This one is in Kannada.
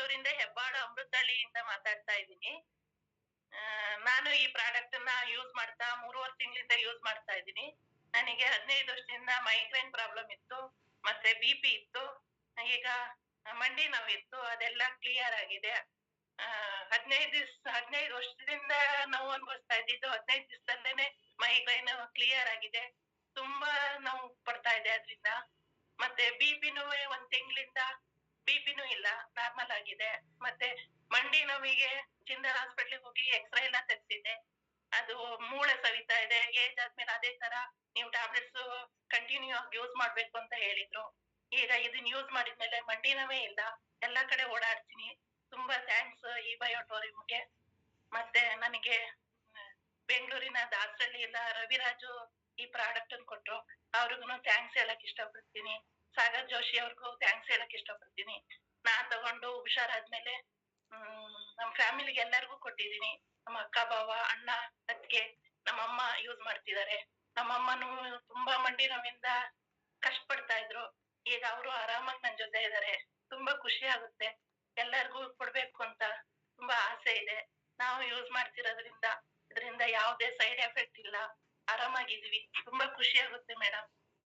ಬೆಂಗಳೂರಿಂದ ಹೆಬ್ಬಾಳು ಅಮೃತಹಳ್ಳಿಯಿಂದ ಮಾತಾಡ್ತಾ ಇದ್ದೀನಿ. ನಾನು ಈ ಪ್ರಾಡಕ್ಟ್ ಅನ್ನ ಯೂಸ್ ಮಾಡ್ತಾ 3.5 ತಿಂಗಳಿಂದ ಯೂಸ್ ಮಾಡ್ತಾ ಇದ್ದೀನಿ. ನನಗೆ 15 ವರ್ಷದಿಂದ ಮೈಗ್ರೇನ್ ಪ್ರಾಬ್ಲಮ್ ಇತ್ತು, ಮತ್ತೆ BP ಇತ್ತು, ಈಗ ಮಂಡಿ ನೋವಿತ್ತು, ಅದೆಲ್ಲ ಕ್ಲಿಯರ್ ಆಗಿದೆ. 15 ವರ್ಷದಿಂದ ನೋವು ಅನುಭವಿಸ್ತಾ ಇದ್ದಿದ್ದು 15 ದಿವಸದಲ್ಲೇನೆ ಮೈಗ್ರೇನ್ ಕ್ಲಿಯರ್ ಆಗಿದೆ. ತುಂಬಾ ನೋವು ಪಡ್ತಾ ಇದೆ ಅದ್ರಿಂದ. ಮತ್ತೆ BP-ನೂ 1 ತಿಂಗಳಿಂದ BP-ನೂ ಇಲ್ಲ, ನಾರ್ಮಲ್ ಆಗಿದೆ. ಮತ್ತೆ ಮಂಡಿ ನೋವಿಗೆ ಚಿಂದರ್ ಹಾಸ್ಪಿಟ್ಲಿಗೆ ಹೋಗಿ ಎಕ್ಸ್ರೇ ಎಲ್ಲ ತೆಗ್ಸಿದೆ. ಅದು ಮೂಳೆ ಸವಿತಾ ಇದೆ. ಏಜ್ ಆದ್ಮೇಲೆ ಅದೇ ತರ ನೀವು ಟ್ಯಾಬ್ಲೆಟ್ಸ್ ಕಂಟಿನ್ಯೂ ಆಗಿ ಯೂಸ್ ಮಾಡ್ಬೇಕು ಅಂತ ಹೇಳಿದ್ರು. ಈಗ ಇದನ್ನ ಯೂಸ್ ಮಾಡಿದ್ಮೇಲೆ ಮಂಡಿ ನೋವೇ ಇಲ್ಲ, ಎಲ್ಲಾ ಕಡೆ ಓಡಾಡ್ತೀನಿ. ತುಂಬಾ ಥ್ಯಾಂಕ್ಸ್ ಈ ಬಯೋಟೋರಿಯಂಗೆ. ಮತ್ತೆ ನನಗೆ ಬೆಂಗಳೂರಿನ ದಾಸರಳ್ಳಿಯಿಂದ ರವಿರಾಜು ಈ ಪ್ರಾಡಕ್ಟ್ ಅನ್ನು ಕೊಟ್ರು, ಅವ್ರಿಗೂ ಥ್ಯಾಂಕ್ಸ್ ಹೇಳಕ್ ಇಷ್ಟಪಡ್ತೀನಿ. ಸಾಗರ್ ಜೋಶಿ ಅವ್ರಿಗೂ ಥ್ಯಾಂಕ್ಸ್ ಹೇಳಕ್ ಇಷ್ಟಪಡ್ತೀನಿ. ನಾನ್ ತಗೊಂಡು ಹುಷಾರಾದ್ಮೇಲೆ ನಮ್ ಫ್ಯಾಮಿಲಿಗೆ ಎಲ್ಲರಿಗೂ ಕೊಟ್ಟಿದೀನಿ. ನಮ್ಮ ಅಕ್ಕ, ಬಾವ, ಅಣ್ಣ, ಅತ್ತಿಗೆ, ನಮ್ಮಮ್ಮ ಯೂಸ್ ಮಾಡ್ತಿದ್ದಾರೆ. ನಮ್ಮಮ್ಮನೂ ತುಂಬಾ ಮಂಡಿ ನೋವಿಂದ ಕಷ್ಟಪಡ್ತಾ ಇದ್ರು. ಈಗ ಅವರು ಆರಾಮಾಗಿ ನನ್ ಜೊತೆ ಇದ್ದಾರೆ. ತುಂಬಾ ಖುಷಿ ಆಗುತ್ತೆ. ಎಲ್ಲರಿಗೂ ಕೊಡ್ಬೇಕು ಅಂತ ತುಂಬಾ ಆಸೆ ಇದೆ. ನಾವು ಯೂಸ್ ಮಾಡ್ತಿರೋದ್ರಿಂದ ಇದರಿಂದ ಯಾವುದೇ ಸೈಡ್ ಎಫೆಕ್ಟ್ ಇಲ್ಲ, ಆರಾಮಾಗಿದೀವಿ. ತುಂಬಾ ಖುಷಿ ಆಗುತ್ತೆ ಮೇಡಮ್.